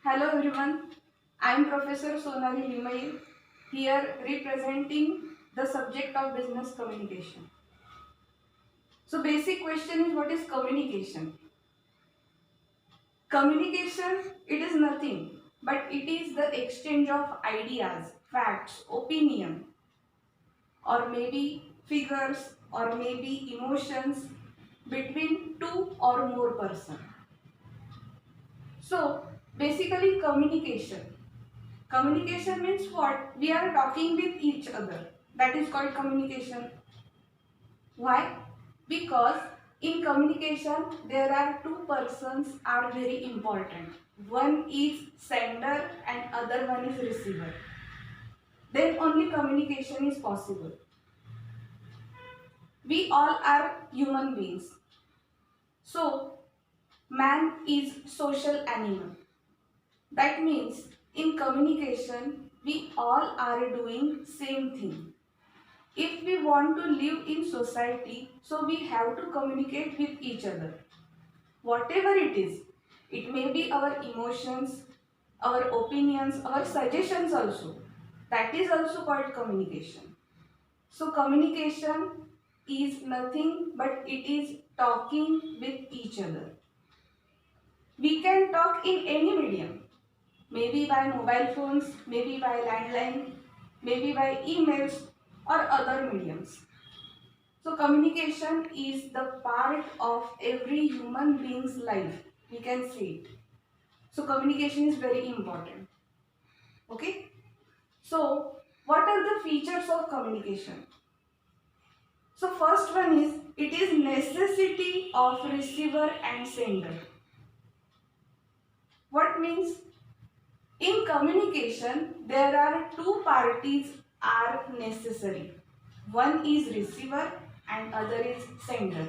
Hello everyone, I am Professor Sonali Limaye here representing the subject of business communication. So basic question is, what is communication? Communication, it is nothing but it is the exchange of ideas, facts, opinion, or maybe figures, or maybe emotions between two or more persons. So basically communication. Communication means what? We are talking with each other. That is called communication. Why? Because in communication there are two persons are very important. One is sender and other one is receiver. Then only communication is possible. We all are human beings. So man is social animal. That means in communication we all are doing same thing. If we want to live in society, so we have to communicate with each other. Whatever it is, it may be our emotions, our opinions, our suggestions also. That is also called communication. So communication is nothing but it is talking with each other. We can talk in any medium, maybe by mobile phones, maybe by landline, maybe by emails or other mediums. So communication is the part of every human being's life. We can say it. So communication is very important. Okay. So what are the features of communication? So first one is, it is necessity of receiver and sender. What means? In communication there are two parties are necessary. One is receiver and other is sender.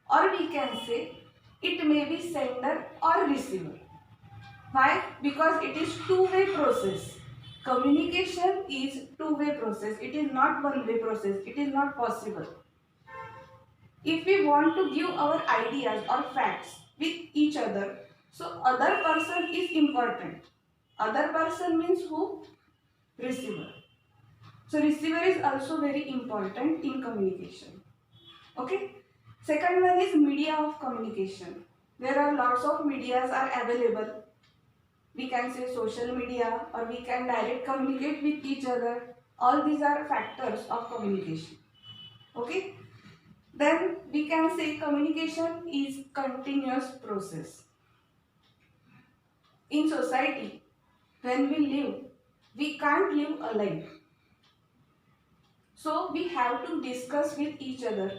Or we can say it may be sender or receiver. Why? Because it is two-way process. Communication is two-way process. It is not one-way process. It is not possible. If we want to give our ideas or facts with each other, so other person is important. Other person means who? Receiver. So receiver is also very important in communication. Okay. Second one is media of communication. There are lots of medias are available. We can say social media, or we can direct communicate with each other. All these are factors of communication. Okay. Then we can say communication is continuous process. In society, when we live, we can't live alone. So we have to discuss with each other.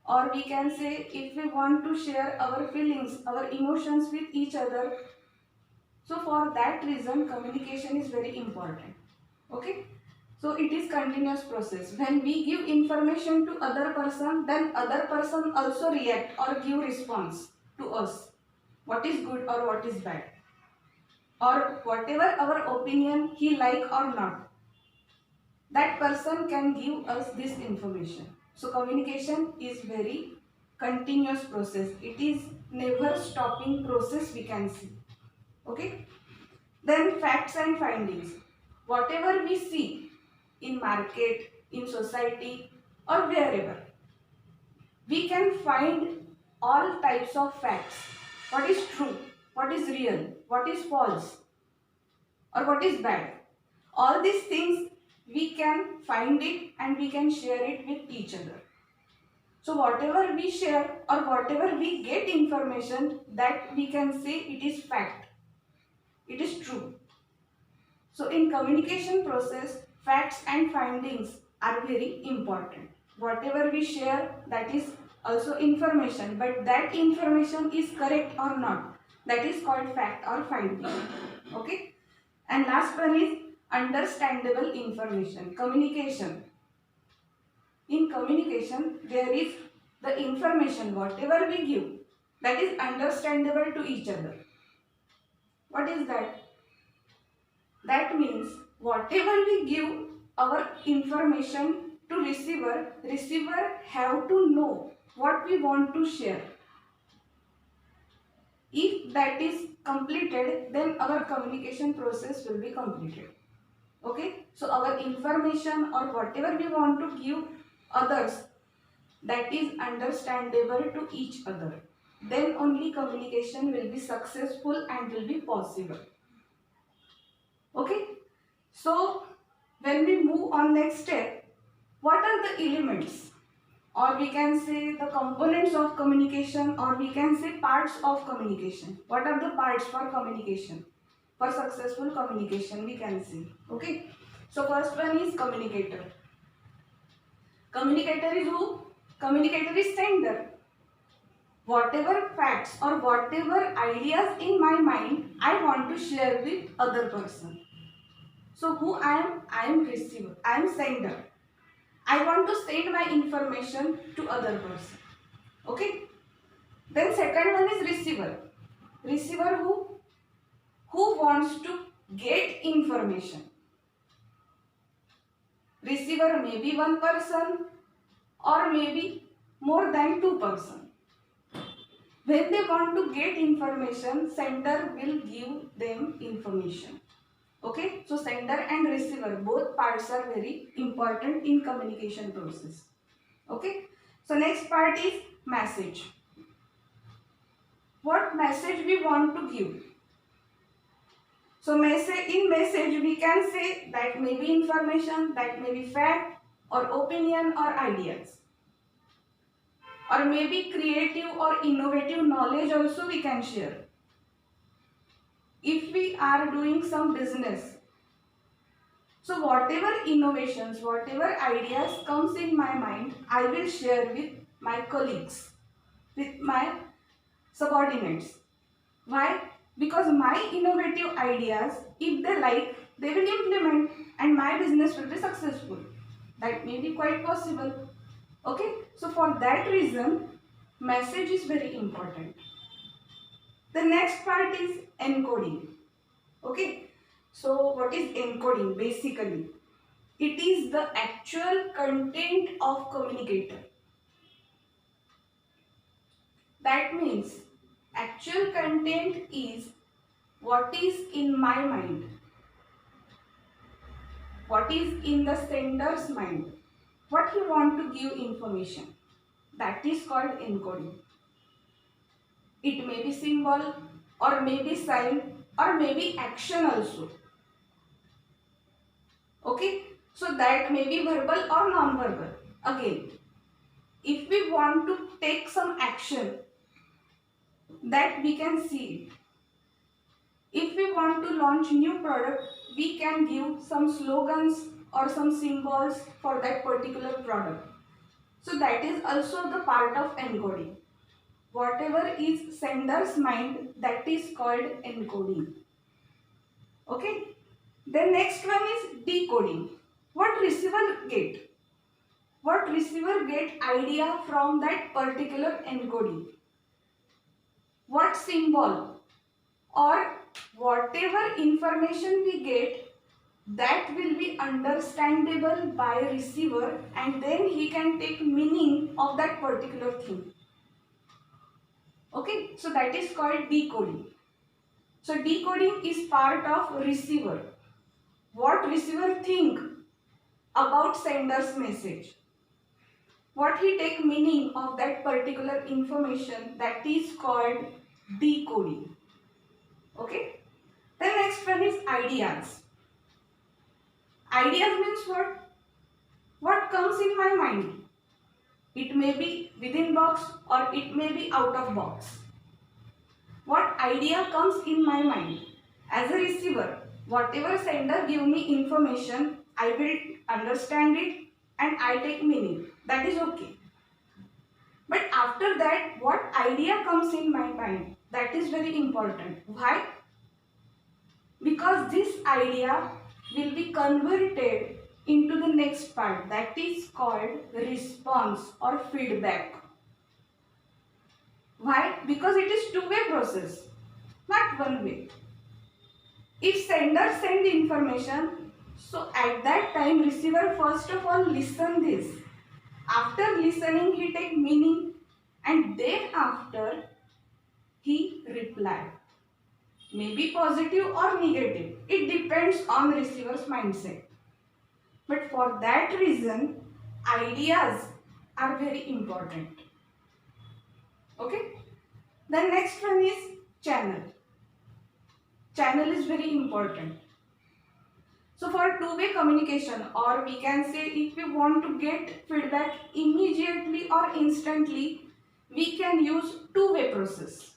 Or we can say, if we want to share our feelings, our emotions with each other, so for that reason communication is very important. Okay. So it is continuous process. When we give information to other person, then other person also react or give response to us. What is good or what is bad. Or whatever our opinion he like or not. That person can give us this information. So communication is very continuous process. It is never stopping process, we can see. Okay. Then facts and findings. Whatever we see in market, in society or wherever, we can find all types of facts. What is true, what is real, what is false, or what is bad. All these things we can find it and we can share it with each other. So whatever we share or whatever we get information, that we can say it is fact. It is true. So in communication process, facts and findings are very important. Whatever we share, that is also information, but that information is correct or not, that is called fact or finding. Okay. And last one is understandable information. Communication. In communication, there is the information, whatever we give, that is understandable to each other. What is that? That means whatever we give our information to receiver, receiver have to know what we want to share. If that is completed, then our communication process will be completed. Okay, so our information or whatever we want to give others, that is understandable to each other, then only communication will be successful and will be possible. Okay, so when we move on next step, what are the elements, or we can say the components of communication, or we can say parts of communication? What are the parts for communication, for successful communication, we can see? Okay, so first one is communicator. Communicator is who? Communicator is sender. Whatever facts or whatever ideas in my mind, I want to share with other person. So who I am? I am receiver. I am sender. I want to send my information to other person. Okay. Then second one is receiver. Receiver who? Who wants to get information. Receiver may be one person or maybe more than two person. When they want to get information, sender will give them information. Okay, so sender and receiver, both parts are very important in communication process. Okay, so next part is message. What message we want to give? So in message we can say that may be information, that may be fact or opinion or ideas, or maybe creative or innovative knowledge also we can share. If we are doing some business, so whatever innovations, whatever ideas comes in my mind, I will share with my colleagues, with my subordinates. Why? Because my innovative ideas, if they like, they will implement and my business will be successful. That may be quite possible. Okay, so for that reason, message is very important. The next part is encoding. Okay, so what is encoding? Basically, it is the actual content of communicator. That means actual content is what is in my mind, what is in the sender's mind, what he want to give information. That is called encoding. It may be symbol or maybe sign or maybe action also. Okay, so that may be verbal or non-verbal. Again, if we want to take some action, that we can see it. If we want to launch new product, we can give some slogans or some symbols for that particular product. So that is also the part of encoding. Whatever is sender's mind, that is called encoding. Okay. The next one is decoding. What receiver get? What receiver get idea from that particular encoding? What symbol or whatever information we get, that will be understandable by receiver, and then he can take meaning of that particular thing. Okay, so that is called decoding. So decoding is part of receiver. What receiver think about sender's message, what he take meaning of that particular information, that is called decoding. Okay. The next one is ideas. Ideas means what? What comes in my mind. It may be within box or it may be out of box. What idea comes in my mind? As a receiver, whatever sender give me information, I will understand it and I take meaning. That is okay. But after that, what idea comes in my mind? That is very important. Why? Because this idea will be converted into the next part, that is called response or feedback. Why? Because it is two-way process, not one way. If sender send information, so at that time receiver first of all listen this. After listening, he take meaning and then after he reply. may be positive or negative. It depends on the receiver's mindset. But for that reason, ideas are very important. Okay. The next one is channel. Channel is very important. So for two-way communication, or we can say if we want to get feedback immediately or instantly, we can use two-way process.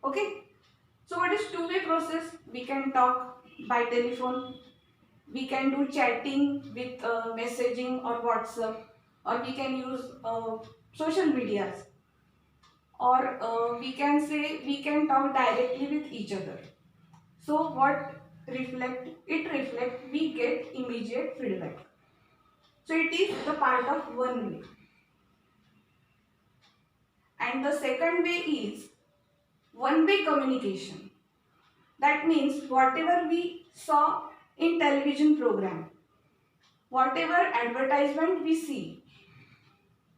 Okay. So what is two-way process? We can talk by telephone, we can do chatting with messaging or WhatsApp, or we can use social medias, or we can say we can talk directly with each other. So what reflect we get immediate feedback. So it is the part of one way. And the second way is one way communication. That means whatever we saw in television program, whatever advertisement we see,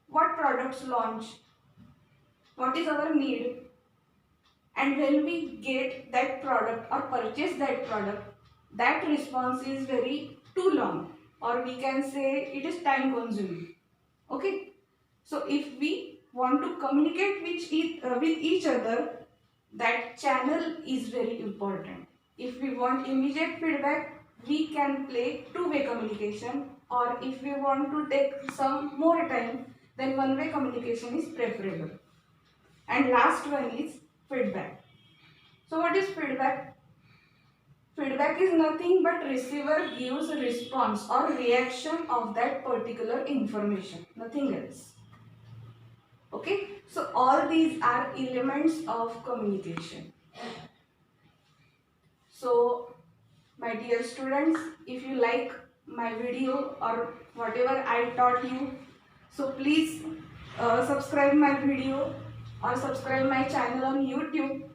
what products launch, what is our need, and when we get that product or purchase that product, that response is very too long, or we can say it is time consuming. Okay. So if we want to communicate with each other, that channel is very important. If we want immediate feedback, we can play two-way communication, or if we want to take some more time, then one-way communication is preferable. And last one is feedback. So what is feedback? Feedback is nothing but receiver gives a response or reaction of that particular information, nothing else. Okay, so all these are elements of communication. So my dear students, if you like my video or whatever I taught you, so please subscribe my video or subscribe my channel on YouTube,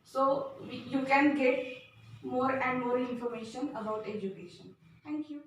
so you can get more and more information about education. Thank you.